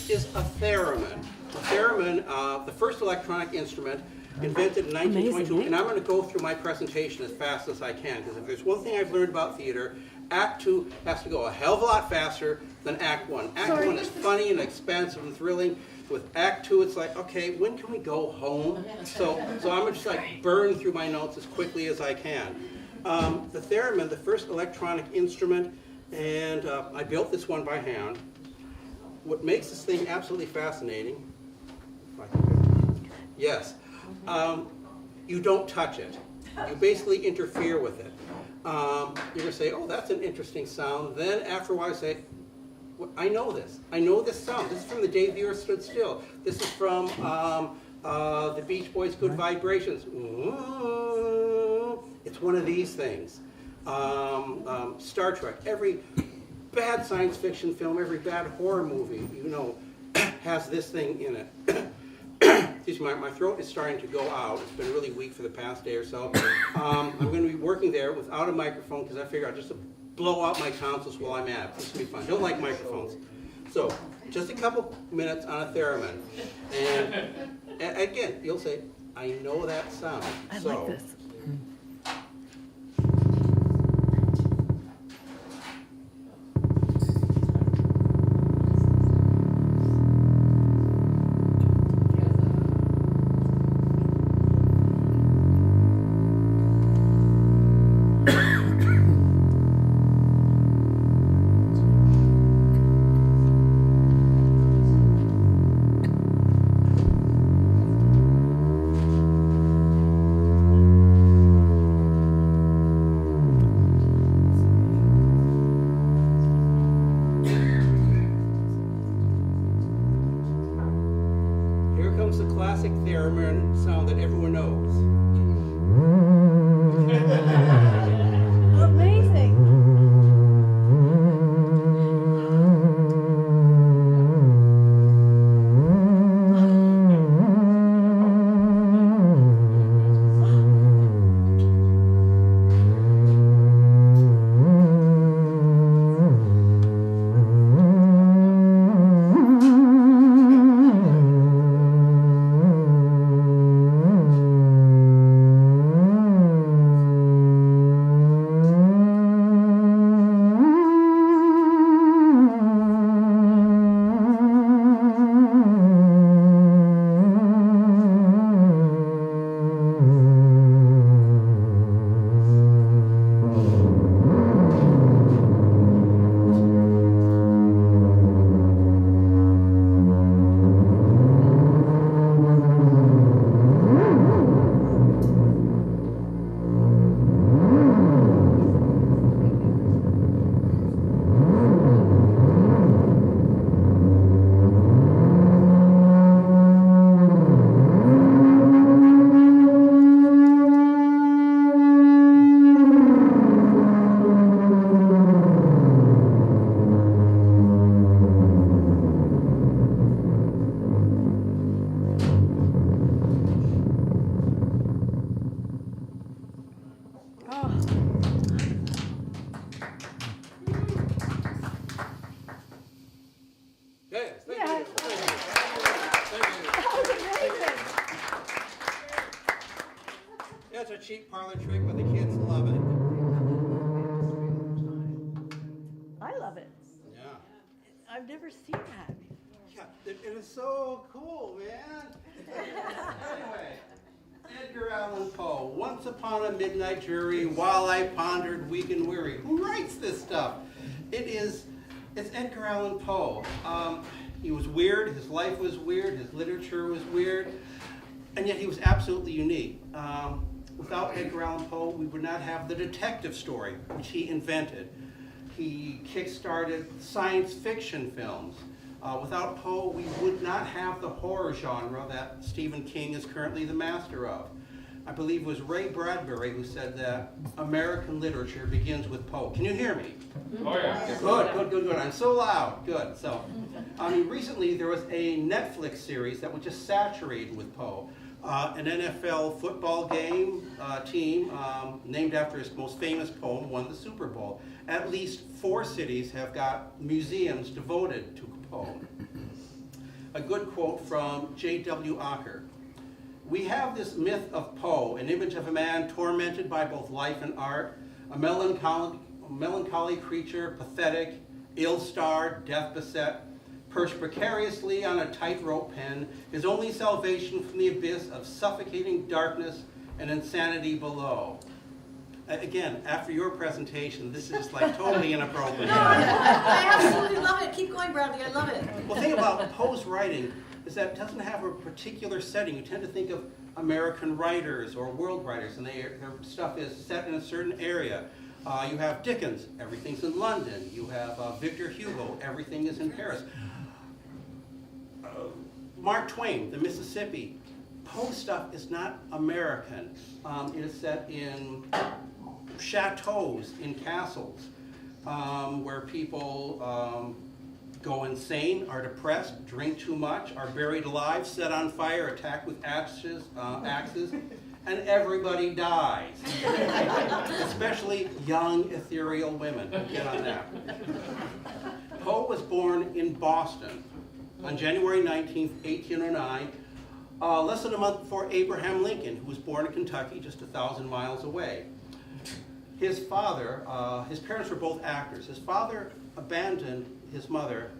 is a theremin. A theremin, the first electronic instrument, invented in 1922, Amazing. and I'm going to go through my presentation as fast as I can, because if there's one thing I've learned about theater, Act 2 has to go a hell of a lot faster than Act 1. Act 1 is funny and expansive and thrilling. With Act 2, it's like, okay, when can we go home? So I'm going to just like burn through my notes as quickly as I can. The theremin, the first electronic instrument, and I built this one by hand. What makes this thing absolutely fascinating, if I can do it. Yes, you don't touch it. You basically interfere with it. You're going to say, oh, that's an interesting sound. Then after a while, I say, well, I know this. I know this sound. This is from the day the earth stood still. This is from the Beach Boys' Good Vibrations. It's one of these things. Star Trek. Every bad science fiction film, every bad horror movie, you know, has this thing in it. Excuse me, my throat is starting to go out. It's been really weak for the past day or so. I'm going to be working there without a microphone because I figure I'll just blow out my tonsils while I'm at it. This will be fun. Don't like microphones. So, just a couple minutes on a theremin. And again, you'll say, I know that sound. I like this. The classic theremin sound that everyone knows. Amazing. Yes, thank Yeah. you. Thank you. Yeah, it's a cheap parlor trick, but the kids love it. I love it. Yeah. I've never seen that. Yeah, it is so cool, man. Anyway, Edgar Allan Poe, Once Upon a Midnight Jury, While I Pondered Weak and Weary. Who writes this stuff? It's Edgar Allan Poe. He was weird, his life was weird, his literature was weird, and yet he was absolutely unique. Without Edgar Allan Poe, we would not have the detective story, which he invented. He kick-started science fiction films. Without Poe, we would not have the horror genre that Stephen King is currently the master of. I believe it was Ray Bradbury who said that American literature begins with Poe. Can you hear me? Oh, yeah. Good. I'm so loud. Good. So, recently there was a Netflix series that was just saturated with Poe. An NFL football team named after his most famous poem won the Super Bowl. At least 4 cities have got museums devoted to Poe. a good quote from J.W. Acker. We have this myth of Poe, an image of a man tormented by both life and art, a melancholy creature, pathetic, ill-starred, death-beset, perched precariously on a tightrope pen, his only salvation from the abyss of suffocating darkness and insanity below. Again, after your presentation, this is like totally inappropriate. No, I absolutely love it. Keep going, Bradley. I love it. Well, the thing about Poe's writing is that it doesn't have a particular setting. You tend to think of American writers or world writers, and their stuff is set in a certain area. You have Dickens, everything's in London. You have Victor Hugo, everything is in Paris. Mark Twain, the Mississippi. Poe's stuff is not American. It is set in chateaus, in castles, where people go insane, are depressed, drink too much, are buried alive, set on fire, attacked with axes, and everybody dies. Especially young, ethereal women. We'll get on that. Poe was born in Boston on January 19th, 1809, less than a month before Abraham Lincoln, who was born in Kentucky, just 1,000 miles away. His father, his parents were both actors. His father abandoned his mother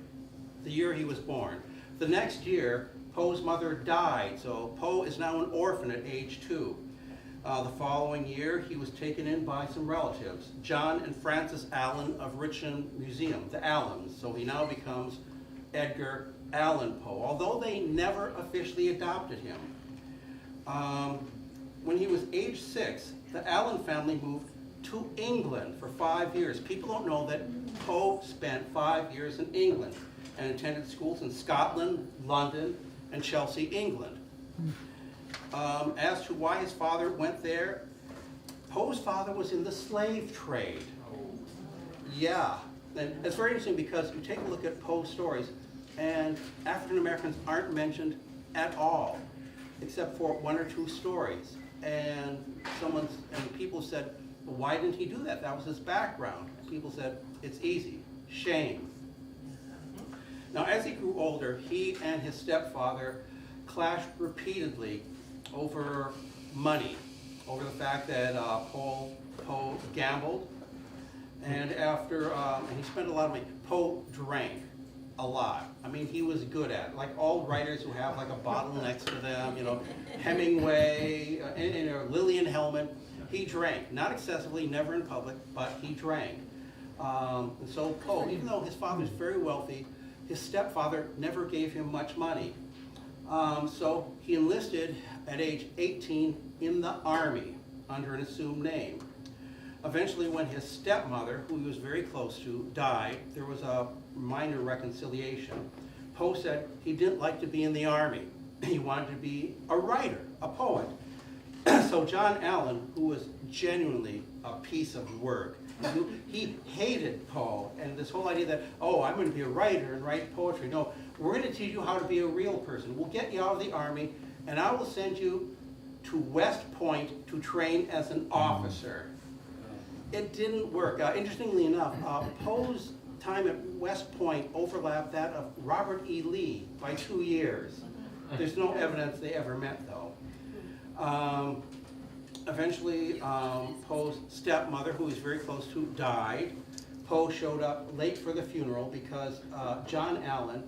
the year he was born. The next year, Poe's mother died, so Poe is now an orphan at age 2. The following year, he was taken in by some relatives, John and Frances Allan of Richmond Museum, the Allans, so he now becomes Edgar Allan Poe, although they never officially adopted him. When he was age 6, the Allan family moved to England for 5 years. People don't know that Poe spent 5 years in England and attended schools in Scotland, London, and Chelsea, England. As to why his father went there, Poe's father was in the slave trade. Yeah, and it's very interesting because you take a look at Poe's stories, and African Americans aren't mentioned at all, except for 1 or 2 stories. And people said, well, why didn't he do that? That was his background. And people said, it's easy, shame. Now, as he grew older, he and his stepfather clashed repeatedly over money, over the fact that Poe gambled, and and he spent a lot of money. Poe drank a lot. I mean, he was good at it. Like all writers who have like a bottle next to them, Hemingway, Lillian Hellman, he drank. Not excessively, never in public, but he drank. And so Poe, even though his father was very wealthy, his stepfather never gave him much money. So he enlisted at age 18 in the Army under an assumed name. Eventually, when his stepmother, who he was very close to, died, there was a minor reconciliation. Poe said he didn't like to be in the Army. He wanted to be a writer, a poet. So John Allan, who was genuinely a piece of work, he hated Poe and this whole idea that, oh, I'm going to be a writer and write poetry. No, we're going to teach you how to be a real person. We'll get you out of the Army, and I will send you to West Point to train as an officer. It didn't work. Interestingly enough, Poe's time at West Point overlapped that of Robert E. Lee by 2 years. There's no evidence they ever met, though. Eventually, Poe's stepmother, who he was very close to, died. Poe showed up late for the funeral because John Allan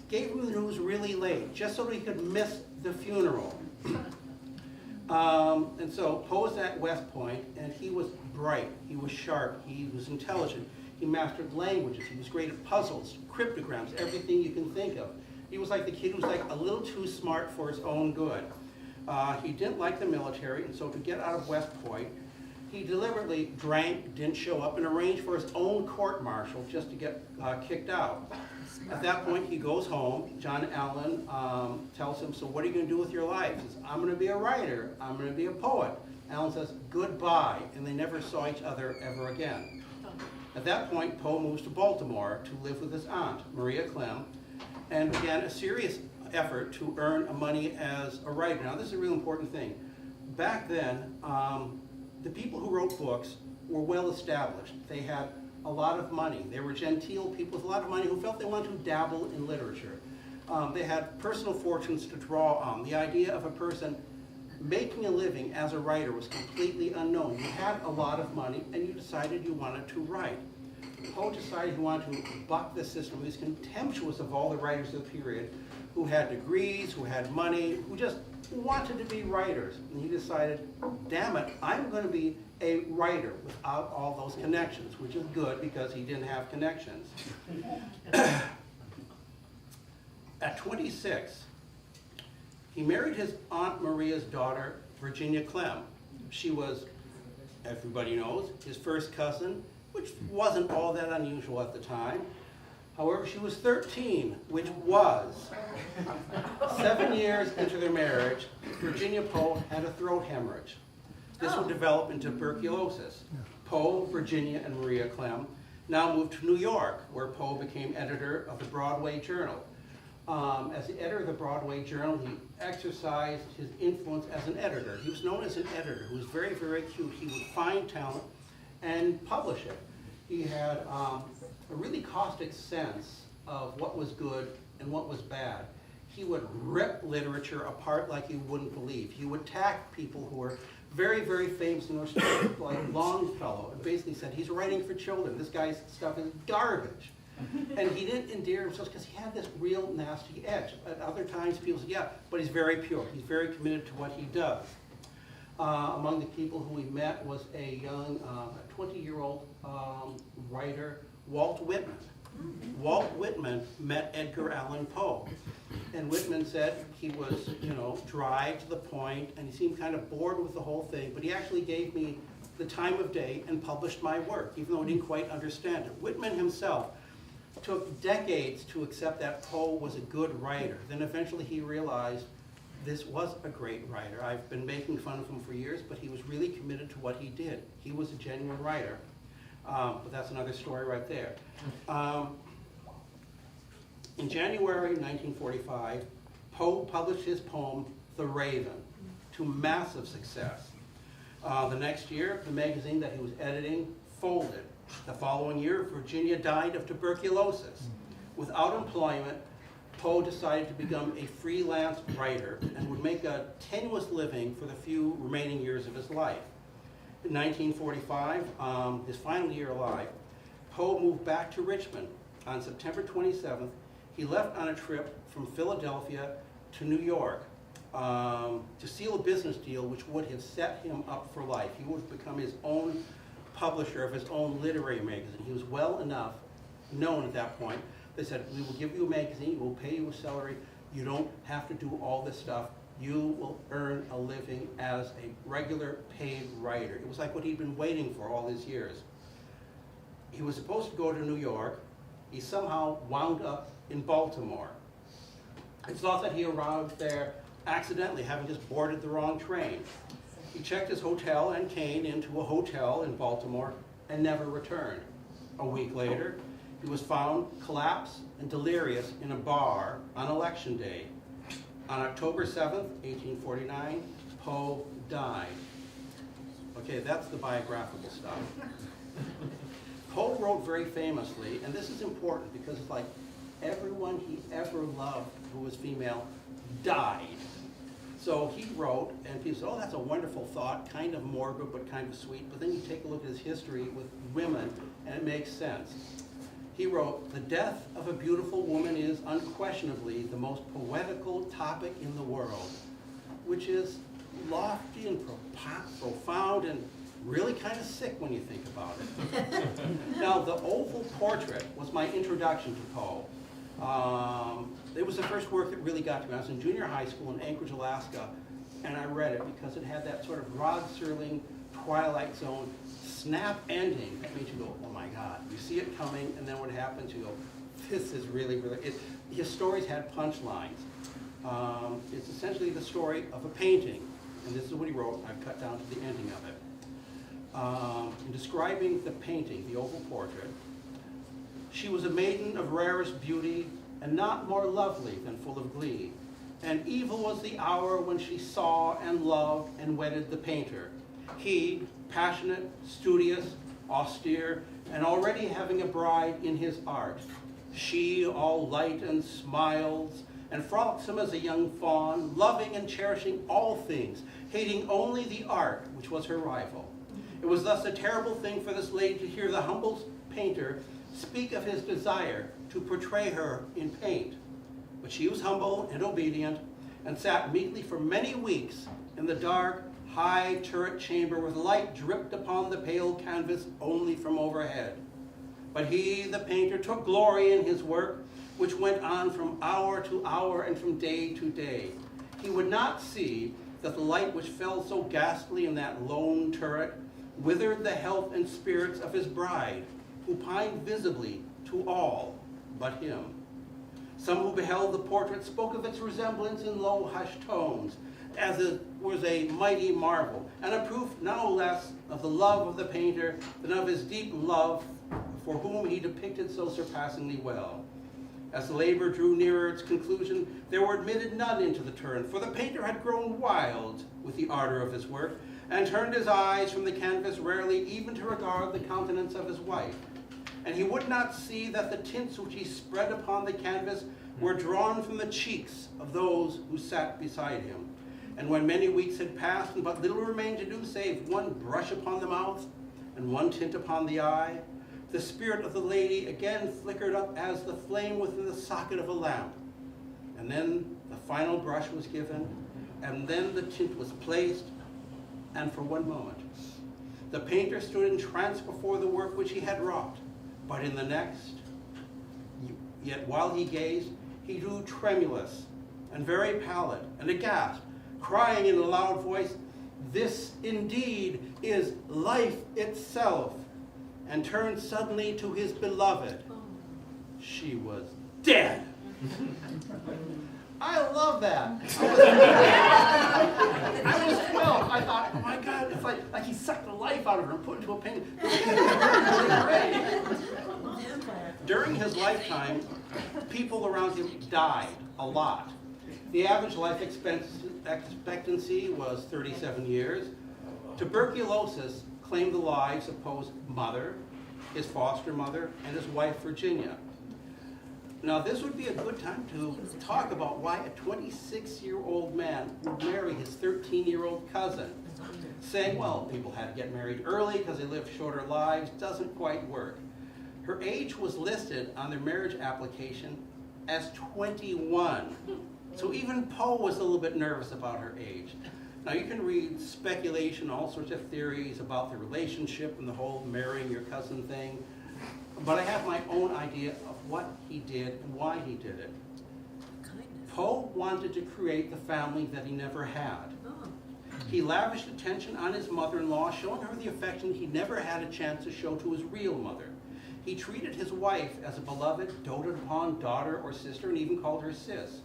gave him the news really late, just so he could miss the funeral. And so Poe was at West Point, and he was bright, he was sharp, he was intelligent, he mastered languages, he was great at puzzles, cryptograms, everything you can think of. He was like the kid who was like a little too smart for his own good. He didn't like the military, and so to get out of West Point, he deliberately drank, didn't show up, and arranged for his own court-martial just to get kicked out. At that point, he goes home. John Allan tells him, so what are you going to do with your life? He says, I'm going to be a writer. I'm going to be a poet. Allan says, goodbye, and they never saw each other ever again. At that point, Poe moves to Baltimore to live with his aunt, Maria Clem, and began a serious effort to earn money as a writer. Now, this is a real important thing. Back then, the people who wrote books were well established. They had a lot of money. They were genteel people with a lot of money who felt they wanted to dabble in literature. They had personal fortunes to draw on. The idea of a person making a living as a writer was completely unknown. You had a lot of money and you decided you wanted to write. Poe decided he wanted to buck the system. He was contemptuous of all the writers of the period who had degrees, who had money, who just wanted to be writers. And he decided, damn it, I'm going to be a writer without all those connections, which is good because he didn't have connections. At 26, he married his Aunt Maria's daughter, Virginia Clem. She was, everybody knows, his first cousin, which wasn't all that unusual at the time. However, she was 13, which was. 7 years into their marriage, Virginia Poe had a throat hemorrhage. This would develop into tuberculosis. Poe, Virginia, and Maria Clem now moved to New York, where Poe became editor of the Broadway Journal. As the editor of the Broadway Journal, he exercised his influence as an editor. He was known as an editor who was very, very acute. He would find talent and publish it. He had a really caustic sense of what was good and what was bad. He would rip literature apart like you wouldn't believe. He would attack people who were very, very famous and respected, like Longfellow, and basically said, he's writing for children. This guy's stuff is garbage. And he didn't endear himself because he had this real nasty edge. At other times, people said, yeah, but he's very pure. He's very committed to what he does. Among the people who we met was a young, 20-year-old writer, Walt Whitman. Walt Whitman met Edgar Allan Poe. And Whitman said he was, dry to the point, and he seemed kind of bored with the whole thing, but he actually gave me the time of day and published my work, even though he didn't quite understand it. Whitman himself took decades to accept that Poe was a good writer. Then eventually he realized this was a great writer. I've been making fun of him for years, but he was really committed to what he did. He was a genuine writer. But that's another story right there. In January 1945, Poe published his poem, The Raven, to massive success. The next year, the magazine that he was editing folded. The following year, Virginia died of tuberculosis. Without employment, Poe decided to become a freelance writer and would make a tenuous living for the few remaining years of his life. In 1945, his final year alive, Poe moved back to Richmond. On September 27th, he left on a trip from Philadelphia to New York to seal a business deal which would have set him up for life. He would become his own publisher of his own literary magazine. He was well enough known at that point. They said, we will give you a magazine, we'll pay you a salary, you don't have to do all this stuff. You will earn a living as a regular paid writer. It was like what he'd been waiting for all these years. He was supposed to go to New York. He somehow wound up in Baltimore. It's thought that he arrived there accidentally, having just boarded the wrong train. He checked his hotel and cane into a hotel in Baltimore and never returned. A week later, he was found collapsed and delirious in a bar on Election Day. On October 7th, 1849, Poe died. Okay, that's the biographical stuff. Poe wrote very famously, and this is important because it's like everyone he ever loved who was female died. So he wrote, and people said, oh, that's a wonderful thought, kind of morbid but kind of sweet. But then you take a look at his history with women, and it makes sense. He wrote, the death of a beautiful woman is unquestionably the most poetical topic in the world, which is lofty and profound and really kind of sick when you think about it. Now, the oval portrait was my introduction to Poe. It was the first work that really got to me. I was in junior high school in Anchorage, Alaska, and I read it because it had that sort of Rod Serling, Twilight Zone snap ending that made you go, oh my God. You see it coming, and then what happens, you go, this is really, really, his stories had punchlines. It's essentially the story of a painting, and this is what he wrote. I've cut down to the ending of it. In describing the painting, the oval portrait, she was a maiden of rarest beauty, and not more lovely than full of glee. And evil was the hour when she saw and loved and wedded the painter. He, passionate, studious, austere, and already having a bride in his art. She, all light and smiles, and frolicsome as a young fawn, loving and cherishing all things, hating only the art which was her rival. It was thus a terrible thing for this lady to hear the humble painter speak of his desire to portray her in paint. But she was humble and obedient, and sat meekly for many weeks in the dark, high turret chamber where the light dripped upon the pale canvas only from overhead. But he, the painter, took glory in his work, which went on from hour to hour and from day to day. He would not see that the light which fell so ghastly in that lone turret withered the health and spirits of his bride, who pined visibly to all but him. Some who beheld the portrait spoke of its resemblance in low hushed tones, as it was a mighty marvel, and a proof no less of the love of the painter than of his deep love for whom he depicted so surpassingly well. As the labor drew nearer its conclusion, there were admitted none into the turn, for the painter had grown wild with the ardor of his work, and turned his eyes from the canvas rarely even to regard the countenance of his wife. And he would not see that the tints which he spread upon the canvas were drawn from the cheeks of those who sat beside him. And when many weeks had passed, and but little remained to do save one brush upon the mouth and one tint upon the eye, the spirit of the lady again flickered up as the flame within the socket of a lamp. And then the final brush was given, and then the tint was placed, and for one moment, the painter stood entranced before the work which he had wrought. But in the next, yet while he gazed, he grew tremulous and very pallid, and aghast, crying in a loud voice, "This indeed is life itself," and turned suddenly to his beloved. She was dead. I love that. I was 12. I thought, oh my God, it's like he sucked the life out of her and put it into a painting. During his lifetime, people around him died a lot. The average life expectancy was 37 years. Tuberculosis claimed the lives of Poe's mother, his foster mother, and his wife, Virginia. Now, this would be a good time to talk about why a 26-year-old man would marry his 13-year-old cousin. Saying, well, people had to get married early because they lived shorter lives, doesn't quite work. Her age was listed on their marriage application as 21. So even Poe was a little bit nervous about her age. Now, you can read speculation, all sorts of theories about the relationship and the whole marrying your cousin thing. But I have my own idea of what he did and why he did it. Poe wanted to create the family that he never had. He lavished attention on his mother-in-law, showing her the affection he never had a chance to show to his real mother. He treated his wife as a beloved, doted upon daughter or sister, and even called her sis.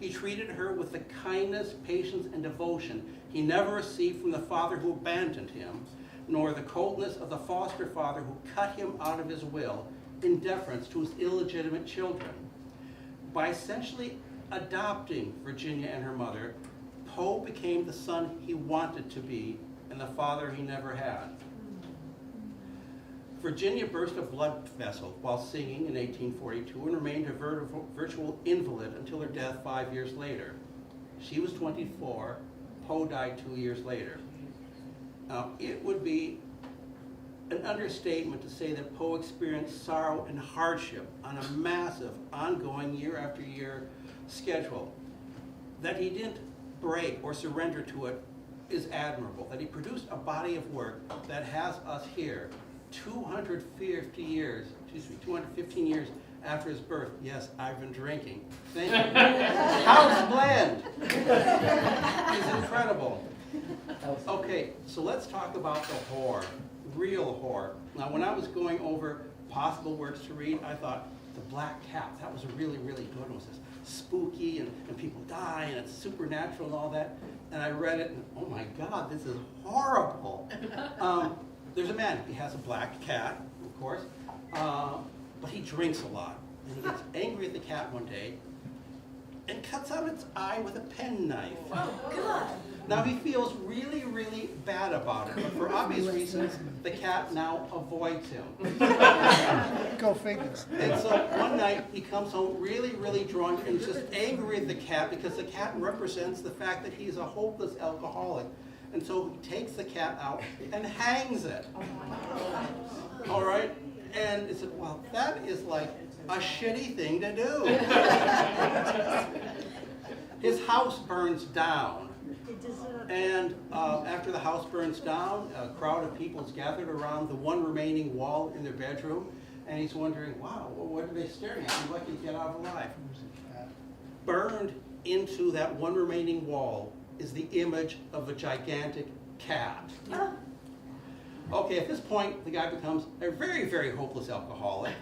He treated her with the kindness, patience, and devotion he never received from the father who abandoned him, nor the coldness of the foster father who cut him out of his will in deference to his illegitimate children. By essentially adopting Virginia and her mother, Poe became the son he wanted to be and the father he never had. Virginia burst a blood vessel while singing in 1842 and remained a virtual invalid until her death 5 years later. She was 24. Poe died 2 years later. Now, it would be an understatement to say that Poe experienced sorrow and hardship on a massive, ongoing, year after year schedule. That he didn't break or surrender to it is admirable. That he produced a body of work that has us here 215 years after his birth. Yes, I've been drinking. Thank you. House blend. It's incredible. Okay, so let's talk about the horror, real horror. Now, when I was going over possible works to read, I thought The Black Cat, that was a really, really good one. It was spooky and people die and it's supernatural and all that. And I read it and, oh my God, this is horrible. There's a man, he has a black cat, of course, but he drinks a lot. And he gets angry at the cat one day, and cuts out its eye with a penknife. Oh, God. Now he feels really, really bad about it, but for obvious reasons, the cat now avoids him. Go figure. And so one night he comes home really, really drunk and just angry at the cat because the cat represents the fact that he's a hopeless alcoholic. And so he takes the cat out and hangs it. All right? And he said, well, that is like a shitty thing to do. His house burns down. And after the house burns down, a crowd of people is gathered around the one remaining wall in their bedroom, and he's wondering, wow, what are they staring at? He'd like to get out alive. Burned into that one remaining wall is the image of a gigantic cat. Okay, at this point, the guy becomes a very, very hopeless alcoholic.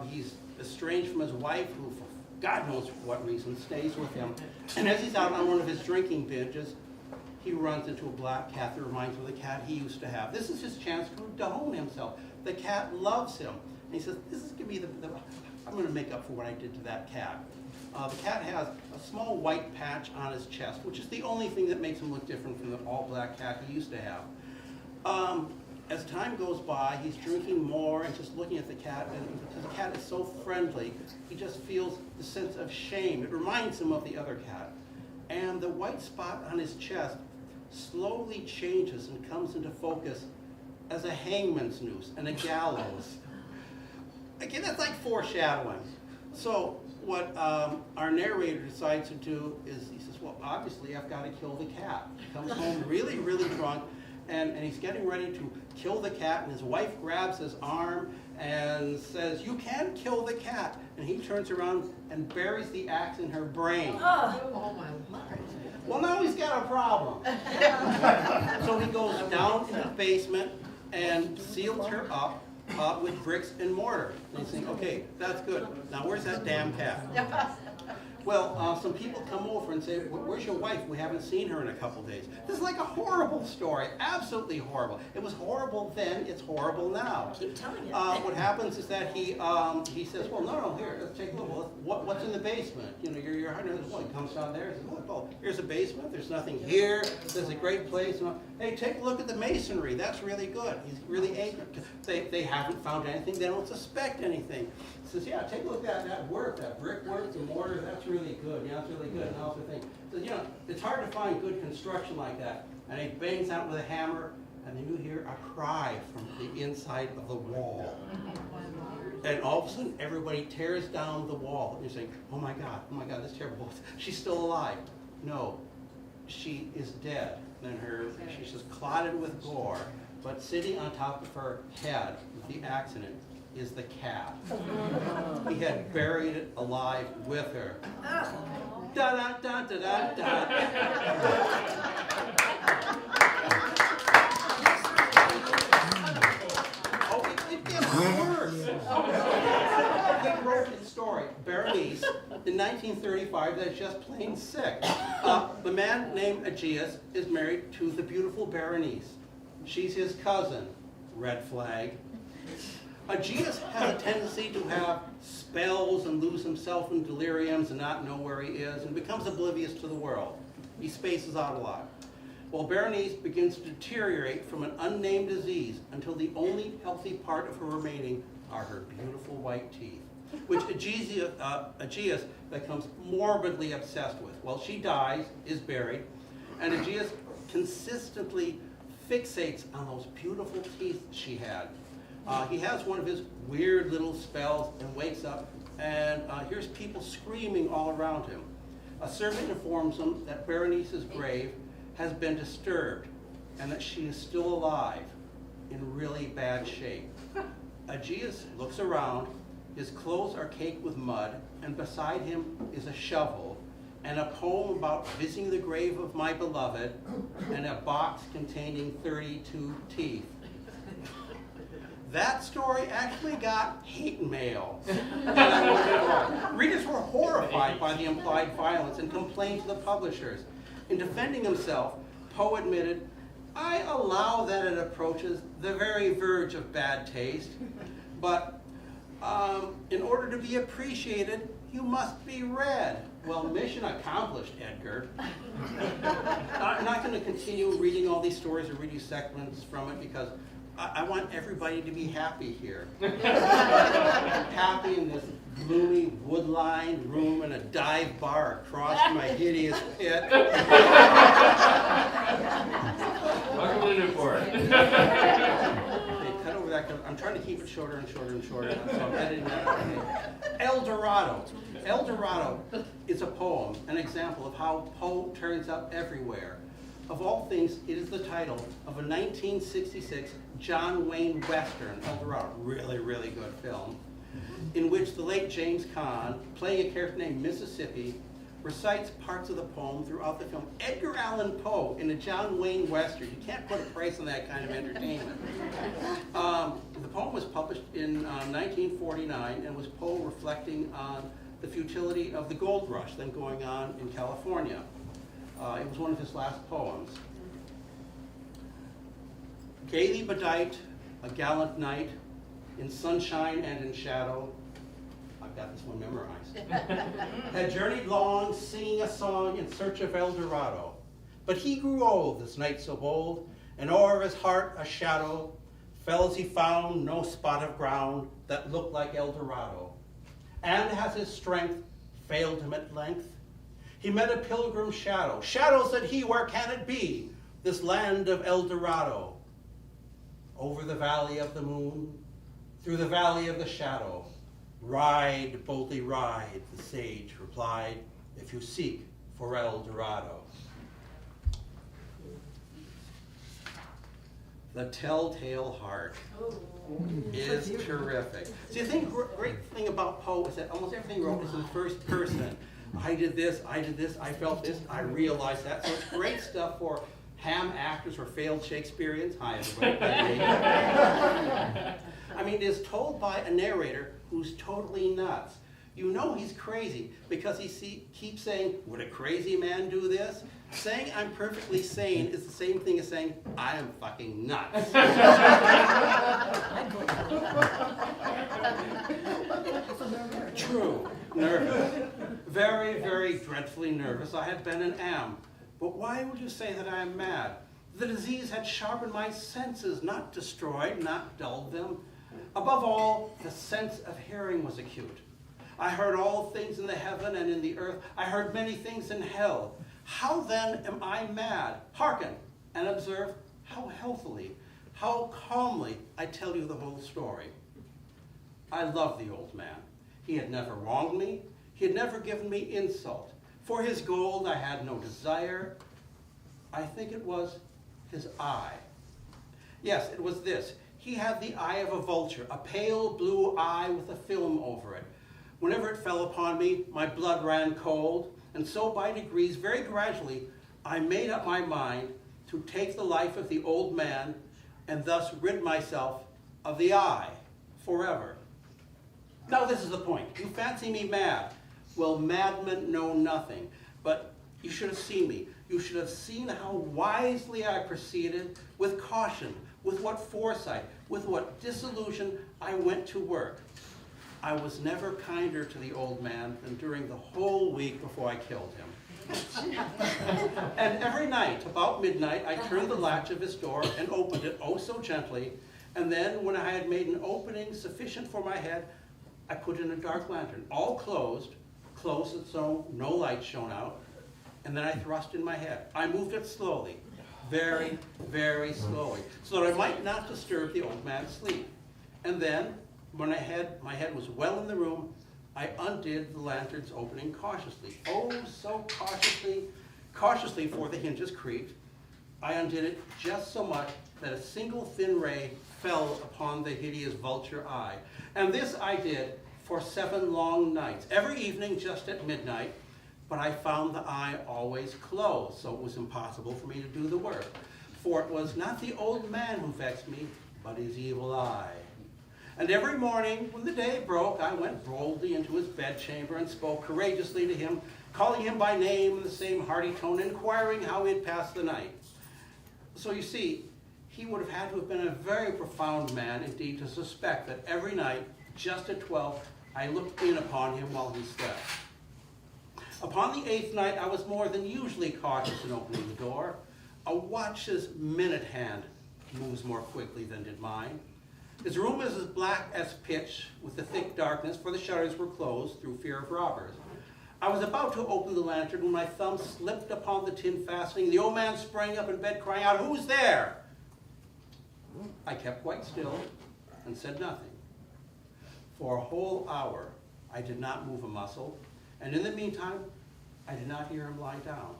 He's estranged from his wife, who, for God knows for what reason, stays with him. And as he's out on one of his drinking binges, he runs into a black cat that reminds him of the cat he used to have. This is his chance to hone himself. The cat loves him. And he says, this is going to be I'm going to make up for what I did to that cat. The cat has a small white patch on his chest, which is the only thing that makes him look different from the all-black cat he used to have. As time goes by, he's drinking more and just looking at the cat, and because the cat is so friendly, he just feels the sense of shame. It reminds him of the other cat. And the white spot on his chest slowly changes and comes into focus as a hangman's noose and a gallows. Again, that's like foreshadowing. So what our narrator decides to do is he says, well, obviously I've got to kill the cat. He comes home really, really drunk, and he's getting ready to kill the cat, and his wife grabs his arm and says, you can kill the cat. And he turns around and buries the axe in her brain. Oh my Lord. Well, now he's got a problem. So he goes down to the basement and seals her up with bricks and mortar. And he's saying, okay, that's good. Now where's that damn cat? Well, some people come over and say, where's your wife? We haven't seen her in a couple days. This is like a horrible story, absolutely horrible. It was horrible then, it's horrible now. Keep telling it. What happens is that he says, well, no, here, let's take a look. What's in the basement? You know, you're hiding. Well, he comes down there and says, look, oh, here's a basement. There's nothing here. There's a great place. Hey, take a look at the masonry. That's really good. He's really angry. They haven't found anything. They don't suspect anything. He says, yeah, take a look at that work, that brickwork, the mortar. That's really good. Yeah, that's really good. And also think, so, you know, it's hard to find good construction like that. And he bangs out with a hammer, and then you hear a cry from the inside of the wall. And all of a sudden, everybody tears down the wall. And you're saying, oh my God, that's terrible. She's still alive. No, she is dead. And she's just clotted with gore. But sitting on top of her head with the axe in it is the cat. He had buried it alive with her. Da da da da da da. Oh, it gets worse. He wrote his story, Berenice, in 1935, that's just plain sick. The man named Aegeus is married to the beautiful Berenice. She's his cousin. Red flag. Aegeus has a tendency to have spells and lose himself in deliriums and not know where he is and becomes oblivious to the world. He spaces out a lot. Well, Berenice begins to deteriorate from an unnamed disease until the only healthy part of her remaining are her beautiful white teeth, which Aegeus becomes morbidly obsessed with. Well, she dies, is buried, and Aegeus consistently fixates on those beautiful teeth she had. He has one of his weird little spells and wakes up and hears people screaming all around him. A servant informs him that Berenice's grave has been disturbed and that she is still alive in really bad shape. Aegeus looks around, his clothes are caked with mud, and beside him is a shovel and a poem about visiting the grave of my beloved and a box containing 32 teeth. That story actually got hate mail. Readers were horrified by the implied violence and complained to the publishers. In defending himself, Poe admitted, I allow that it approaches the very verge of bad taste, but In order to be appreciated, you must be read. Well, mission accomplished, Edgar. I'm not going to continue reading all these stories or read you segments from it because I want everybody to be happy here. Happy in this gloomy, wood-lined room in a dive bar across my hideous pit. Welcome to Newport. Okay, cut over that because I'm trying to keep it shorter and shorter and shorter, so I'm editing that out. El Dorado. El Dorado is a poem, an example of how Poe turns up everywhere. Of all things, it is the title of a 1966 John Wayne Western, El Dorado, really, really good film, in which the late James Caan, playing a character named Mississippi, recites parts of the poem throughout the film. Edgar Allan Poe in a John Wayne Western. You can't put a price on that kind of entertainment. The poem was published in 1949 and was Poe reflecting on the futility of the gold rush then going on in California. It was one of his last poems. Gaily bedight, a gallant knight, in sunshine and in shadow, I've got this one memorized, had journeyed long, singing a song in search of El Dorado. But he grew old, this knight so bold, and o'er his heart a shadow fell as he found no spot of ground that looked like El Dorado. And as his strength failed him at length, he met a pilgrim shadow. Shadow, said he, where can it be, this land of El Dorado? Over the valley of the moon, through the valley of the shadow, ride, boldly ride, the sage replied, if you seek for El Dorado. The Telltale Heart is terrific. See, the great thing about Poe is that almost everything he wrote is in first person. I did this, I felt this, I realized that. So it's great stuff for ham actors or failed Shakespeareans. Hi, everybody. I mean, it is told by a narrator who's totally nuts. You know he's crazy because he keeps saying, would a crazy man do this? Saying I'm perfectly sane is the same thing as saying, I am fucking nuts. True. Nervous. Very, very dreadfully nervous. I had been and am. But why would you say that I am mad? The disease had sharpened my senses, not destroyed, not dulled them. Above all, the sense of hearing was acute. I heard all things in the heaven and in the earth. I heard many things in hell. How then am I mad? Hearken and observe how healthily, how calmly I tell you the whole story. I love the old man. He had never wronged me. He had never given me insult. For his gold I had no desire. I think it was his eye. Yes, it was this. He had the eye of a vulture, a pale blue eye with a film over it. Whenever it fell upon me, my blood ran cold, and so by degrees, very gradually, I made up my mind to take the life of the old man and thus rid myself of the eye forever. Now this is the point. You fancy me mad. Well, madmen know nothing, but you should have seen me. You should have seen how wisely I proceeded, with caution, with what foresight, with what disillusion I went to work. I was never kinder to the old man than during the whole week before I killed him. And every night, about midnight, I turned the latch of his door and opened it, oh so gently, and then when I had made an opening sufficient for my head, I put in a dark lantern, all closed so no light shone out, and then I thrust in my head. I moved it slowly, very, very slowly, so that I might not disturb the old man's sleep. And then, when my head was well in the room, I undid the lantern's opening cautiously. Oh, so cautiously, for the hinges creaked. I undid it just so much that a single thin ray fell upon the hideous vulture eye. And this I did for 7 long nights, every evening just at midnight, but I found the eye always closed, so it was impossible for me to do the work. For it was not the old man who vexed me, but his evil eye. And every morning, when the day broke, I went boldly into his bedchamber and spoke courageously to him, calling him by name in the same hearty tone, inquiring how he had passed the night. So you see, he would have had to have been a very profound man indeed to suspect that every night, just at 12, I looked in upon him while he slept. Upon the 8th night, I was more than usually cautious in opening the door. A watch's minute hand moves more quickly than did mine. His room is as black as pitch with the thick darkness, for the shutters were closed through fear of robbers. I was about to open the lantern when my thumb slipped upon the tin fastening. The old man sprang up in bed crying out, "Who's there?" I kept quite still and said nothing. For a whole hour, I did not move a muscle, and in the meantime, I did not hear him lie down.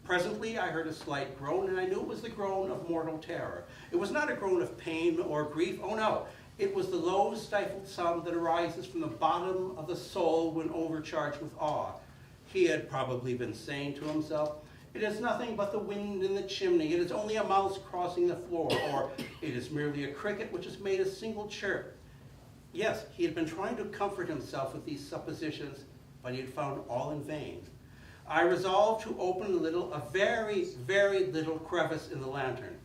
Presently, I heard a slight groan, and I knew it was the groan of mortal terror. It was not a groan of pain or grief. Oh no, it was the low, stifled sound that arises from the bottom of the soul when overcharged with awe. He had probably been saying to himself, "It is nothing but the wind in the chimney. It is only a mouse crossing the floor," or "It is merely a cricket which has made a single chirp." Yes, he had been trying to comfort himself with these suppositions, but he had found all in vain. I resolved to open a very, very little crevice in the lantern.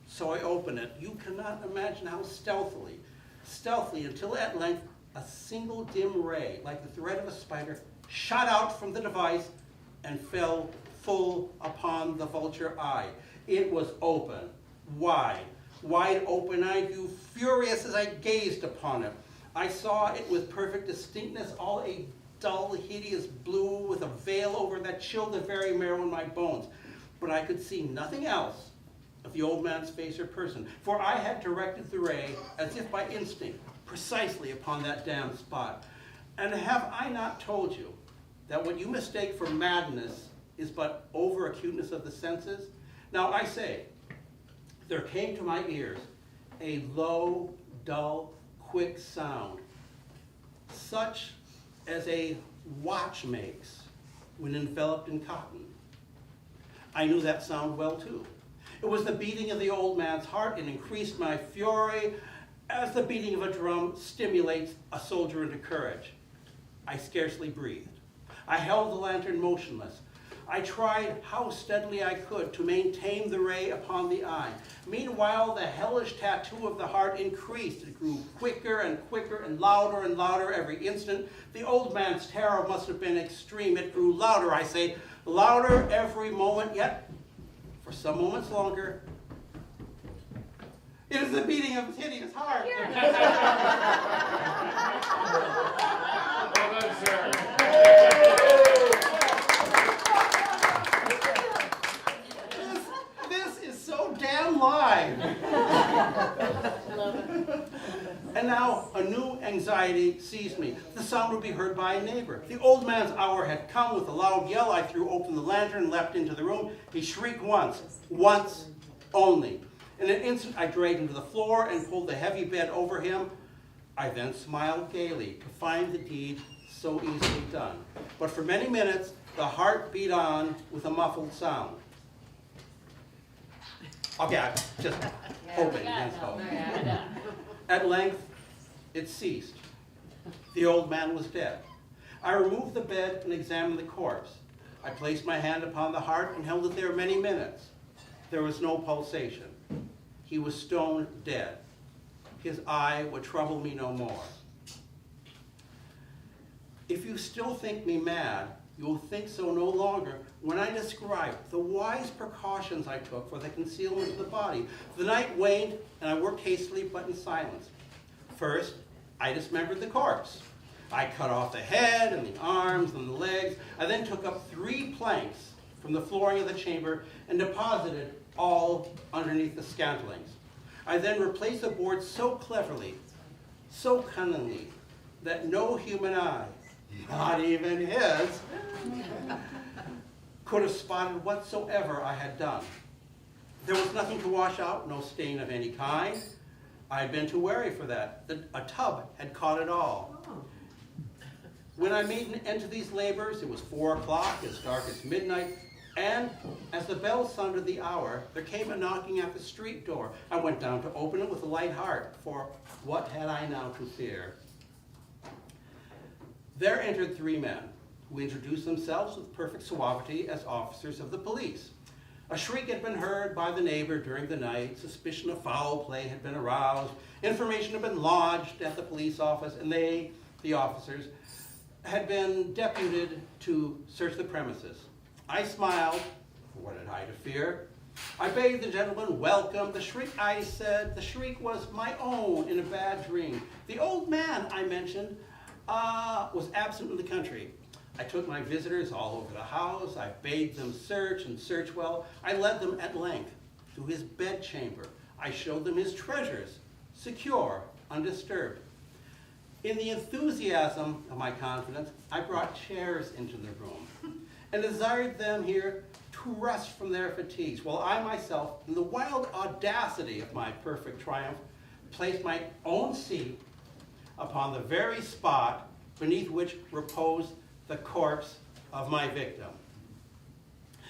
So I opened it. You cannot imagine how stealthily, until at length a single dim ray, like the thread of a spider, shot out from the device and fell full upon the vulture eye. It was open, wide open-eyed, you furious as I gazed upon it. I saw it with perfect distinctness, all a dull, hideous blue with a veil over that chilled the very marrow in my bones. But I could see nothing else of the old man's face or person, for I had directed the ray, as if by instinct, precisely upon that damned spot. And have I not told you that what you mistake for madness is but over-acuteness of the senses? Now I say, there came to my ears a low, dull, quick sound, such as a watch makes when enveloped in cotton. I knew that sound well too. It was the beating of the old man's heart. It increased my fury as the beating of a drum stimulates a soldier into courage. I scarcely breathed. I held the lantern motionless. I tried how steadily I could to maintain the ray upon the eye. Meanwhile, the hellish tattoo of the heart increased. It grew quicker and quicker and louder every instant. The old man's terror must have been extreme. It grew louder, I say, louder every moment, yet for some moments longer. It is the beating of his hideous heart. Well done, sir. This is so damn live. And now a new anxiety seized me. The sound would be heard by a neighbor. The old man's hour had come. With a loud yell, I threw open the lantern and leapt into the room. He shrieked once only. In an instant, I dragged him to the floor and pulled the heavy bed over him. I then smiled gaily to find the deed so easily done. But for many minutes, the heart beat on with a muffled sound. Okay, I'm just hoping against hope. At length, it ceased. The old man was dead. I removed the bed and examined the corpse. I placed my hand upon the heart and held it there many minutes. There was no pulsation. He was stone dead. His eye would trouble me no more. If you still think me mad, you will think so no longer when I describe the wise precautions I took for the concealment of the body. The night waned, and I worked hastily but in silence. First, I dismembered the corpse. I cut off the head and the arms and the legs. I then took up 3 planks from the flooring of the chamber and deposited all underneath the scantlings. I then replaced the boards so cleverly, so cunningly, that no human eye, not even his, could have spotted whatsoever I had done. There was nothing to wash out, no stain of any kind. I had been too wary for that. A tub had caught it all. When I made an end to these labors, it was 4 o'clock, as dark as midnight, and as the bell sounded the hour, there came a knocking at the street door. I went down to open it with a light heart, for what had I now to fear? There entered 3 men, who introduced themselves with perfect suavity as officers of the police. A shriek had been heard by the neighbor during the night. Suspicion of foul play had been aroused. Information had been lodged at the police office, and they, the officers, had been deputed to search the premises. I smiled, for what had I to fear? I bade the gentleman welcome. The shriek, I said, the shriek was my own in a bad dream. The old man, I mentioned, was absent in the country. I took my visitors all over the house. I bade them search and search well. I led them at length to his bedchamber. I showed them his treasures, secure, undisturbed. In the enthusiasm of my confidence, I brought chairs into the room and desired them here to rest from their fatigues, while I myself, in the wild audacity of my perfect triumph, placed my own seat upon the very spot beneath which reposed the corpse of my victim.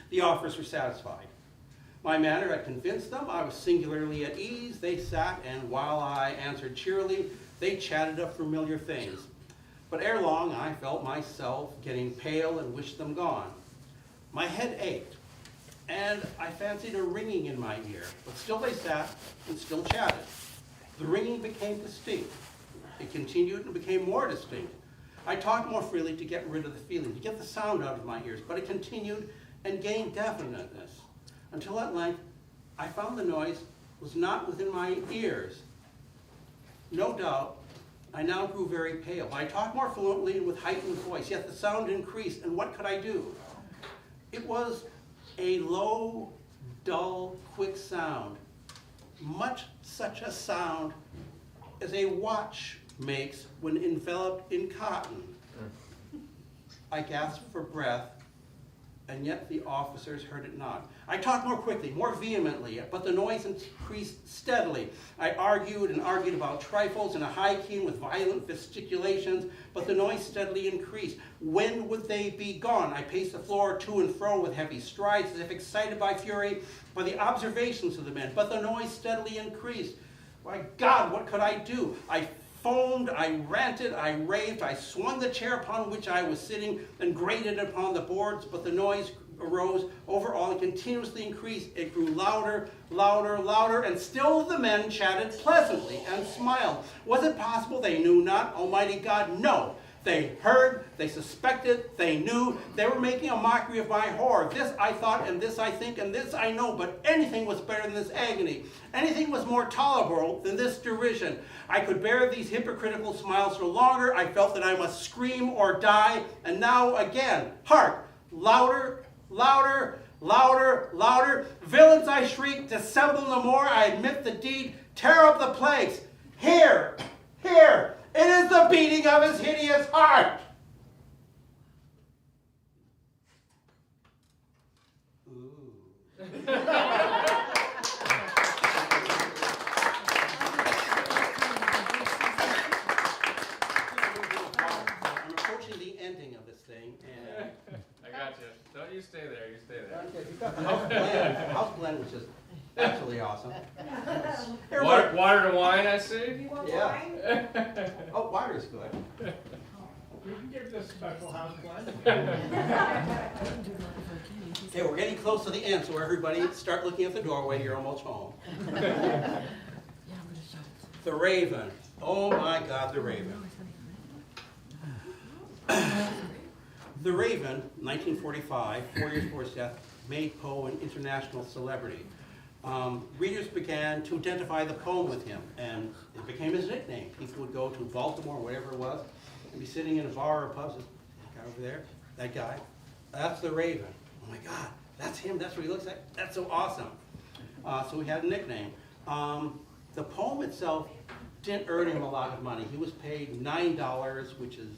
The offers were satisfied. My manner had convinced them. I was singularly at ease. They sat, and while I answered cheerily, they chatted of familiar things. But ere long, I felt myself getting pale and wished them gone. My head ached, and I fancied a ringing in my ear. But still they sat and still chatted. The ringing became distinct. It continued and became more distinct. I talked more freely to get rid of the feeling, to get the sound out of my ears, but it continued and gained definiteness, until at length I found the noise was not within my ears. No doubt, I now grew very pale. I talked more fluently and with heightened voice, yet the sound increased, and what could I do? It was a low, dull, quick sound, much such a sound as a watch makes when enveloped in cotton. I gasped for breath, and yet the officers heard it not. I talked more quickly, more vehemently, but the noise increased steadily. I argued and argued about trifles in a high key with violent gesticulations, but the noise steadily increased. When would they be gone? I paced the floor to and fro with heavy strides, as if excited by fury by the observations of the men, but the noise steadily increased. My God, what could I do? I foamed, I ranted, I raved, I swung the chair upon which I was sitting and grated upon the boards, but the noise arose over all and continuously increased. It grew louder, louder, louder, and still the men chatted pleasantly and smiled. Was it possible they knew not? Almighty God, no. They heard, they suspected, they knew. They were making a mockery of my horror. This I thought, and this I think, and this I know, but anything was better than this agony. Anything was more tolerable than this derision. I could bear these hypocritical smiles no longer. I felt that I must scream or die. And now again, hark, louder, louder, louder, louder. Villains, I shrieked, dissemble no more. I admit the deed. Tear up the plagues. Here, here. It is the beating of his hideous heart. Ooh. I'm approaching the ending of this thing, and I got you. Don't you stay there. You stay there. okay, you've got the house blend. The house blend, which is absolutely awesome. Water to wine, I see. Yeah. Oh, water is good. You can give this special house blend. Okay, we're getting close to the end, so everybody start looking at the doorway. You're almost home. The Raven. Oh my God, the Raven. The Raven, 1945, 4 years before his death, made Poe an international celebrity. Readers began to identify the poem with him, and it became his nickname. People would go to Baltimore, whatever it was, and be sitting in a bar or pub. That guy over there, that guy, that's the Raven. Oh my God, that's him. That's what he looks like. That's so awesome. So he had a nickname. The poem itself didn't earn him a lot of money. He was paid $9, which is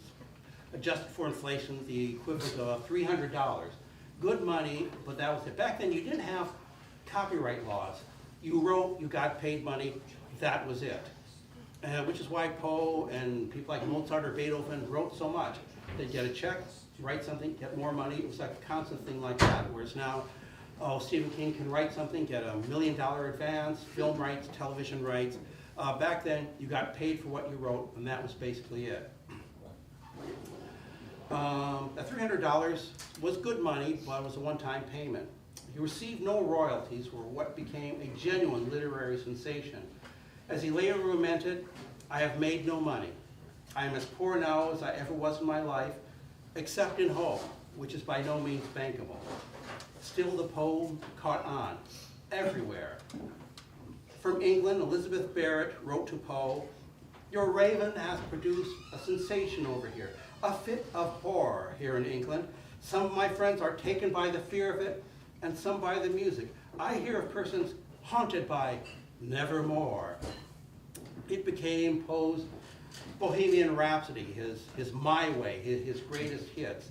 adjusted for inflation, the equivalent of $300. Good money, but that was it. Back then, you didn't have copyright laws. You wrote, you got paid money, that was it. Which is why Poe and people like Mozart or Beethoven wrote so much. They'd get a check, write something, get more money. It was like a constant thing like that. Whereas now, Stephen King can write something, get $1 million advance, film rights, television rights. Back then, you got paid for what you wrote, and that was basically it. That $300 was good money, but it was a one-time payment. He received no royalties for what became a genuine literary sensation. As he later lamented, "I have made no money. I am as poor now as I ever was in my life, except in hope, which is by no means bankable." Still, the poem caught on everywhere. From England, Elizabeth Barrett wrote to Poe, "Your Raven has produced a sensation over here, a fit of horror here in England. Some of my friends are taken by the fear of it, and some by the music. I hear of persons haunted by Nevermore." It became Poe's Bohemian Rhapsody, his My Way, his greatest hits.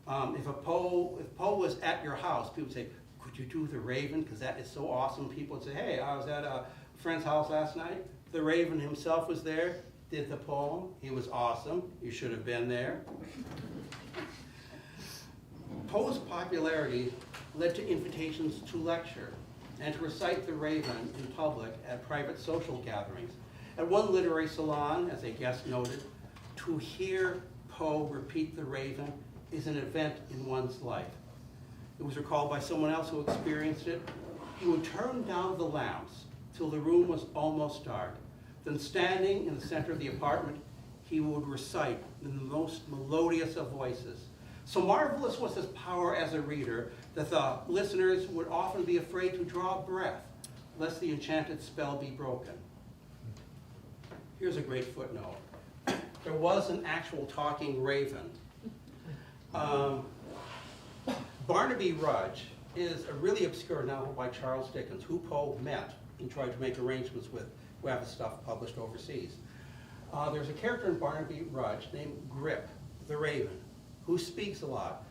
If Poe was at your house, people would say, "Could you do The Raven? Because that is so awesome." People would say, "Hey, I was at a friend's house last night. The Raven himself was there, did the poem. He was awesome. You should have been there." Poe's popularity led to invitations to lecture and to recite The Raven in public at private social gatherings. At one literary salon, as a guest noted, to hear Poe repeat The Raven is an event in one's life. It was recalled by someone else who experienced it. He would turn down the lamps till the room was almost dark. Then, standing in the center of the apartment, he would recite in the most melodious of voices. So marvelous was his power as a reader that the listeners would often be afraid to draw breath, lest the enchanted spell be broken. Here's a great footnote. There was an actual talking raven. Barnaby Rudge is a really obscure novel by Charles Dickens, who Poe met and tried to make arrangements with, who have his stuff published overseas. There's a character in Barnaby Rudge named Grip, the Raven, who speaks a lot.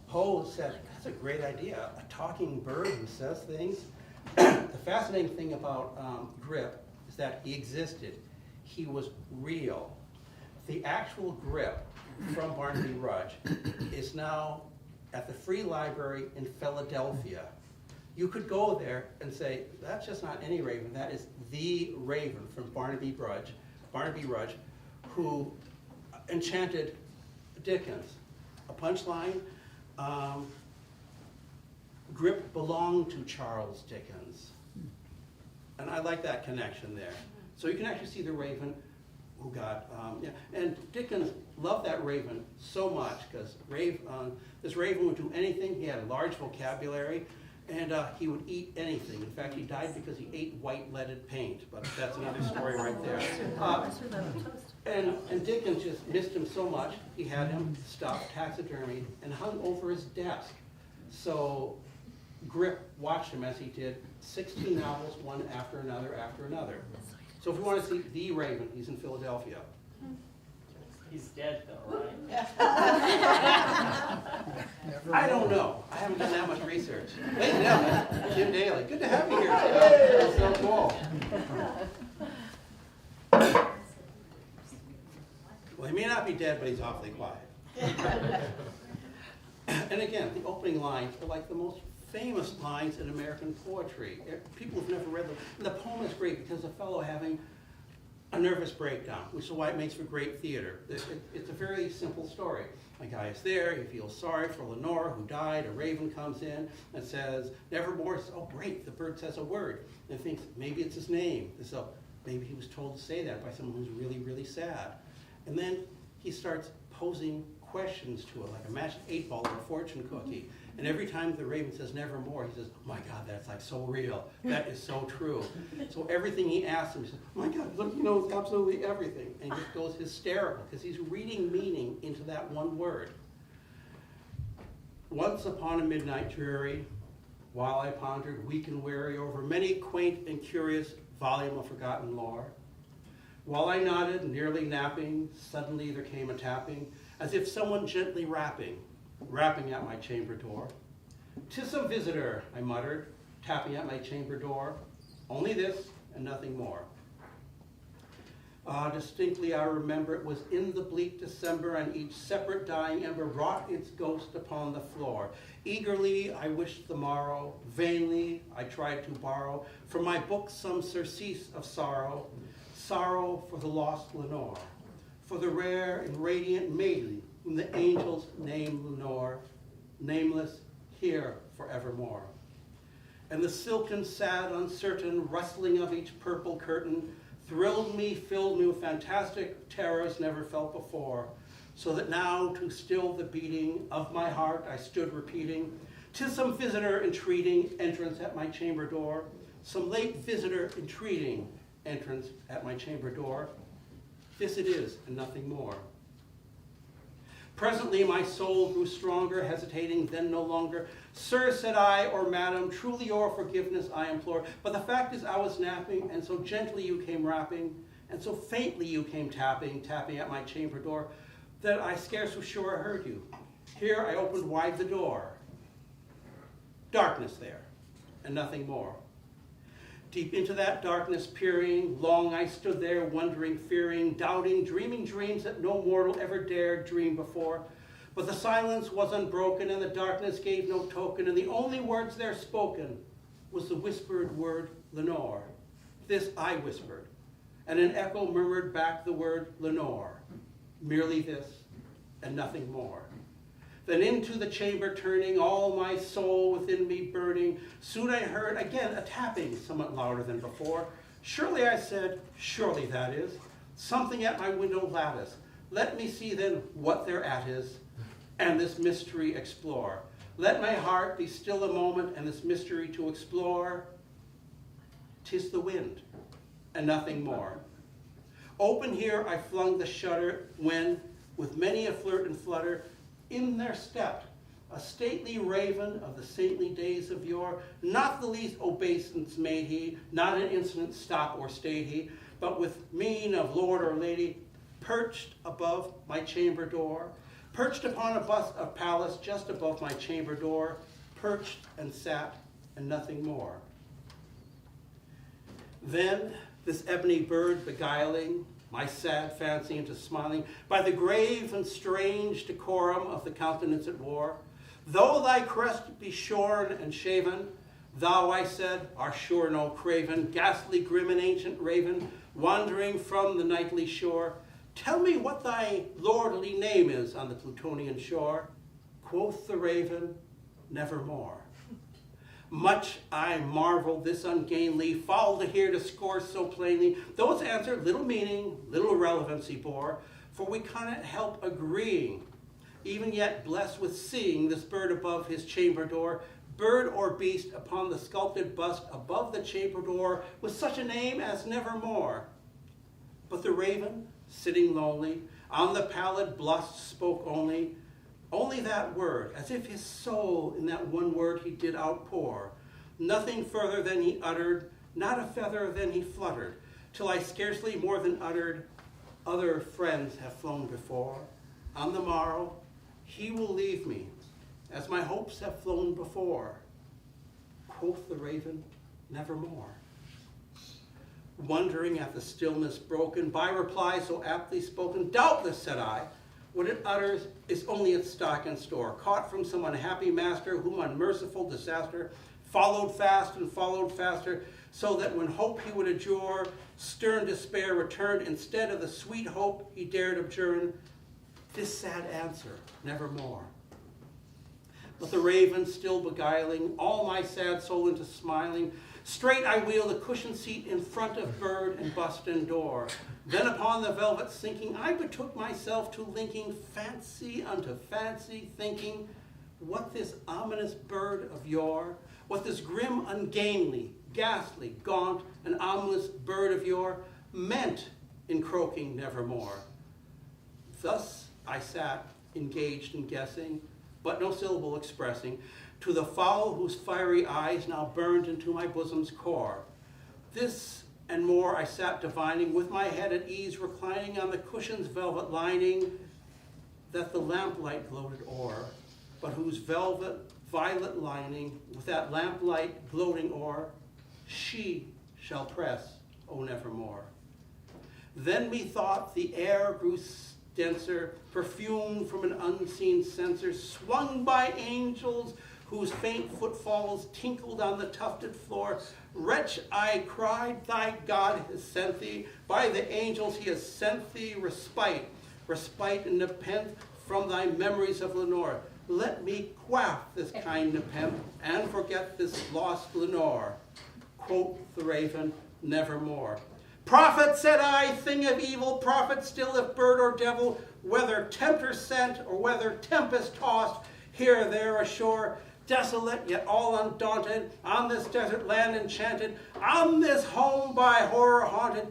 Poe said, "That's a great idea, a talking bird who says things." The fascinating thing about Grip is that he existed. He was real. The actual Grip from Barnaby Rudge is now at the Free Library in Philadelphia. You could go there and say, "That's just not any raven, that is the Raven from Barnaby Rudge, who enchanted Dickens." A punchline, Grip belonged to Charles Dickens. And I like that connection there. So you can actually see the Raven who got, and Dickens loved that Raven so much because this Raven would do anything. He had a large vocabulary, and he would eat anything. In fact, he died because he ate white leaded paint, but that's another story right there. And Dickens just missed him so much, he had him stuffed, taxidermied, and hung over his desk. So Grip watched him as he did 16 novels, one after another after another. So if you want to see the Raven, he's in Philadelphia. He's dead though, right? I don't know. I haven't done that much research. Ladies and gentlemen, Jim Daly. Good to have you here. That's so cool. Well, he may not be dead, but he's awfully quiet. And again, the opening lines are like the most famous lines in American poetry. People have never read them. And the poem is great because of a fellow having a nervous breakdown, which is why it makes for great theater. It's a very simple story. A guy is there, he feels sorry for Lenore who died, a raven comes in and says, "Nevermore." Says, "Oh great, the bird says a word," and thinks maybe it's his name. So maybe he was told to say that by someone who's really, really sad. And then he starts posing questions to it, like a matched 8-ball or a fortune cookie. And every time the raven says "nevermore," he says, "Oh my God, that's like so real. That is so true." So everything he asks him, he says, "Oh my God, look, he knows absolutely everything." And he just goes hysterical because he's reading meaning into that one word. "Once upon a midnight dreary, while I pondered, weak and weary, over many quaint and curious volume of forgotten lore, while I nodded, nearly napping, suddenly there came a tapping, as if someone gently rapping at my chamber door. 'Tis some visitor," I muttered, tapping at my chamber door. "Only this and nothing more." Distinctly I remember it was in the bleak December, and each separate dying ember wrought its ghost upon the floor. Eagerly I wished the morrow, vainly I tried to borrow from my book some surcease of sorrow, sorrow for the lost Lenore, for the rare and radiant maiden whom the angels name Lenore, nameless here forevermore. and the silken, sad, uncertain rustling of each purple curtain thrilled me, filled me with fantastic terrors never felt before, so that now, to still the beating of my heart, I stood repeating, "'Tis some visitor entreating entrance at my chamber door, some late visitor entreating entrance at my chamber door. This it is, and nothing more." Presently my soul grew stronger, hesitating then no longer. "Sir," said I, "or madam, truly your forgiveness I implore. But the fact is I was napping, and so gently you came rapping, and so faintly you came tapping at my chamber door, that I scarce was sure I heard you. Here I opened wide the door. Darkness there, and nothing more. Deep into that darkness peering, long I stood there, wondering, fearing, doubting, dreaming dreams that no mortal ever dared dream before. But the silence was unbroken, and the darkness gave no token, and the only words there spoken was the whispered word, Lenore. This I whispered, and an echo murmured back the word, Lenore. Merely this, and nothing more. Then into the chamber turning, all my soul within me burning, soon I heard again a tapping, somewhat louder than before. Surely, I said, surely that is, something at my window lattice. Let me see then what thereat is, and this mystery explore. Let my heart be still a moment, and this mystery to explore. 'Tis the wind, and nothing more. Open here I flung the shutter, when, with many a flirt and flutter, in there stepped a stately raven of the saintly days of yore. Not the least obeisance made he, not an instant stop or stayed he, but with mien of lord or lady, perched above my chamber door, perched upon a bust of Pallas just above my chamber door, perched and sat, and nothing more. Then this ebony bird beguiling my sad fancy into smiling, by the grave and strange decorum of the countenance it wore. Though thy crest be shorn and shaven, thou, I said, art sure no craven, ghastly, grim, and ancient raven, wandering from the nightly shore. Tell me what thy lordly name is on the Plutonian shore. Quoth the raven, nevermore. Much I marveled this ungainly, foul to hear discourse so plainly. Those answered little meaning, little relevancy bore, for we cannot help agreeing, even yet blessed with seeing this bird above his chamber door, bird or beast upon the sculpted bust above the chamber door, with such a name as nevermore. But the raven, sitting lonely, on the pallid bust spoke only that word, as if his soul in that one word he did outpour. Nothing further than he uttered, not a feather than he fluttered, till I scarcely more than uttered, other friends have flown before. On the morrow, he will leave me, as my hopes have flown before. Quoth the raven, nevermore. Wondering at the stillness broken by reply so aptly spoken, doubtless, said I, what it utters is only its stock and store, caught from some unhappy master whom unmerciful disaster followed fast and followed faster, so that when hope he would adjure, stern despair returned instead of the sweet hope he dared adjourn. This sad answer, nevermore. But the raven still beguiling all my sad soul into smiling, straight I wheel the cushioned seat in front of bird and bust and door. Then upon the velvet sinking, I betook myself to linking fancy unto fancy, thinking what this ominous bird of yore, what this grim, ungainly, ghastly, gaunt, and ominous bird of yore meant in croaking nevermore. Thus I sat, engaged in guessing, but no syllable expressing, to the fowl whose fiery eyes now burned into my bosom's core. This and more I sat divining, with my head at ease reclining on the cushion's velvet lining, that the lamplight gloated o'er, but whose velvet violet lining, with that lamplight gloating o'er, she shall press, oh nevermore. Then methought the air grew denser, perfumed from an unseen censer, swung by angels whose faint footfalls tinkled on the tufted floor. Wretch, I cried, thy God has sent thee. By the angels he has sent thee respite, respite and nepenthe from thy memories of Lenore. Let me quaff this kind nepenthe, and forget this lost Lenore. Quoth the raven, nevermore. Prophet, said I, thing of evil, prophet still if bird or devil, whether tempter sent or whether tempest tossed, here, there, ashore, desolate yet all undaunted, on this desert land enchanted, on this home by horror haunted.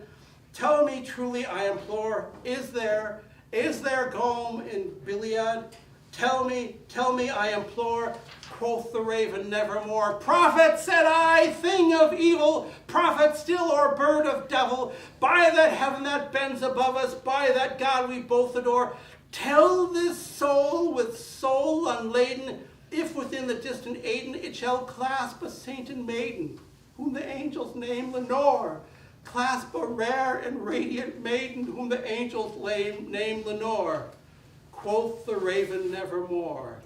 Tell me truly, I implore, is there Gome in Gilead? Tell me, I implore. Quoth the raven, nevermore. Prophet, said I, thing of evil, prophet still or bird of devil, by that heaven that bends above us, by that God we both adore, tell this soul with soul unladen, if within the distant Aden it shall clasp a sainted maiden, whom the angels name Lenore. Clasp a rare and radiant maiden, whom the angels name Lenore. Quoth the raven, nevermore.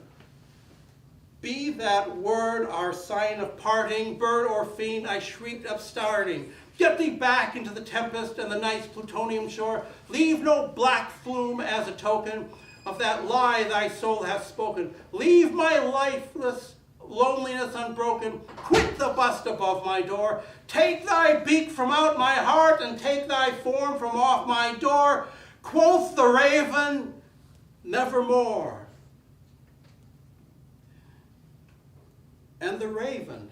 Be that word our sign of parting, bird or fiend, I shrieked upstarting. Get thee back into the tempest and the night's plutonium shore. Leave no black flume as a token of that lie thy soul hath spoken. Leave my lifeless loneliness unbroken. Quit the bust above my door. Take thy beak from out my heart, and take thy form from off my door. Quoth the raven, nevermore. And the raven,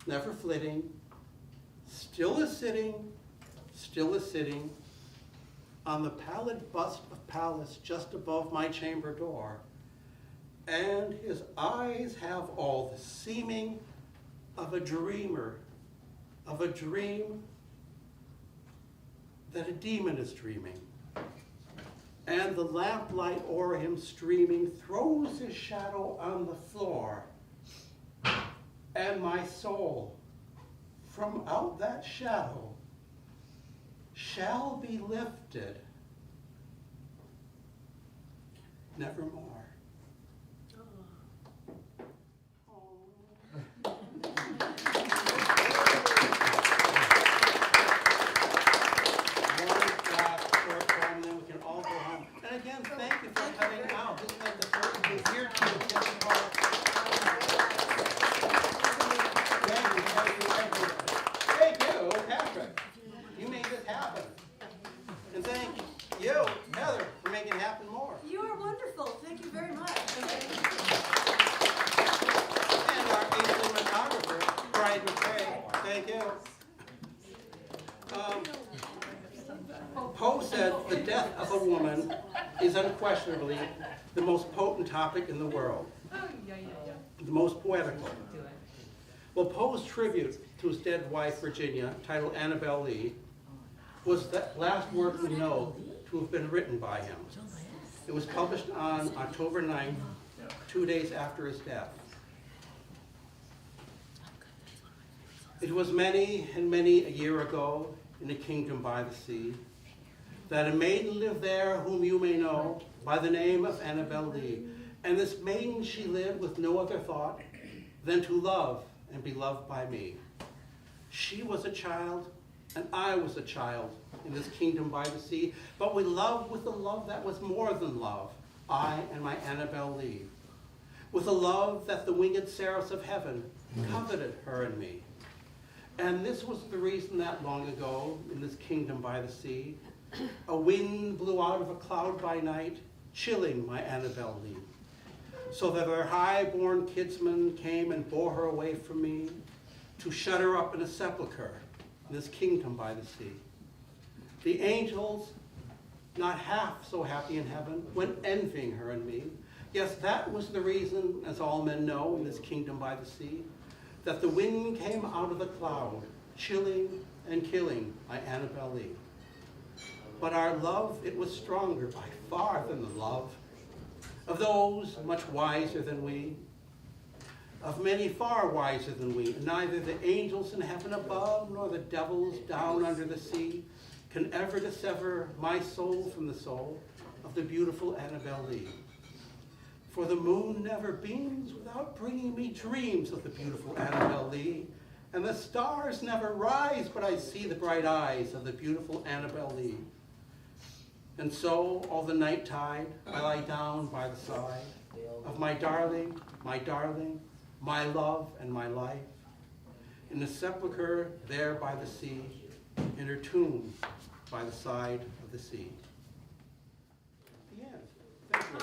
never flitting, still is sitting on the pallid bust of Pallas just above my chamber door, and his eyes have all the seeming of a dreamer, of a dream that a demon is dreaming. And the lamplight o'er him streaming throws his shadow on the floor, and my soul from out that shadow shall be lifted nevermore. Again, thank you for coming out. This is like the first thing here to Thank you, Patrick. You made this happen. And thank you, Heather, for making it happen more. You are wonderful. Thank you very much. And our cinematographer, Brian McCray. Thank you. Poe said the death of a woman is unquestionably the most potent topic in the world. The most poetical. Well, Poe's tribute to his dead wife, Virginia, titled Annabel Lee, was the last work we know to have been written by him. It was published on October 9th, 2 days after his death. It was many and many a year ago in a kingdom by the sea, that a maiden lived there whom you may know by the name of Annabel Lee. And this maiden she lived with no other thought than to love and be loved by me. She was a child, and I was a child in this kingdom by the sea, but we loved with a love that was more than love, I and my Annabel Lee. With a love that the winged seraphs of heaven coveted her and me. And this was the reason that long ago, in this kingdom by the sea, a wind blew out of a cloud by night, chilling my Annabel Lee, so that her high-born kinsman came and bore her away from me to shut her up in a sepulchre in this kingdom by the sea. The angels, not half so happy in heaven, went envying her and me. Yes, that was the reason, as all men know, in this kingdom by the sea, that the wind came out of the cloud, chilling and killing my Annabel Lee. But our love, it was stronger by far than the love of those much wiser than we, of many far wiser than we. Neither the angels in heaven above, nor the devils down under the sea can ever dissever my soul from the soul of the beautiful Annabel Lee. For the moon never beams without bringing me dreams of the beautiful Annabel Lee, and the stars never rise but I see the bright eyes of the beautiful Annabel Lee. And so, all the night tide, I lie down by the side of my darling, my love and my life, in the sepulchre there by the sea, in her tomb by the side of the sea. The end. Thank you.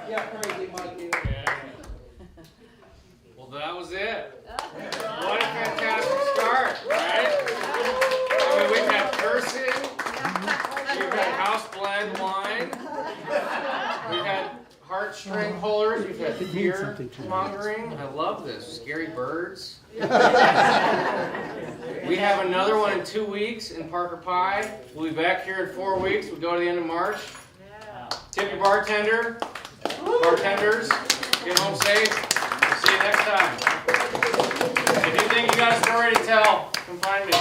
Yeah, crazy, Mikey. Well, that was it. What a fantastic start, right? I mean, we've had cursing, we've had house blend wine, we've had heartstring pullers, we've had fear mongering. I love this. Scary birds. We have another one in 2 weeks in Parker Pie. We'll be back here in 4 weeks. We go to the end of March. Tip your bartenders, get home safe. We'll see you next time. If you think you got a story to tell, come find me.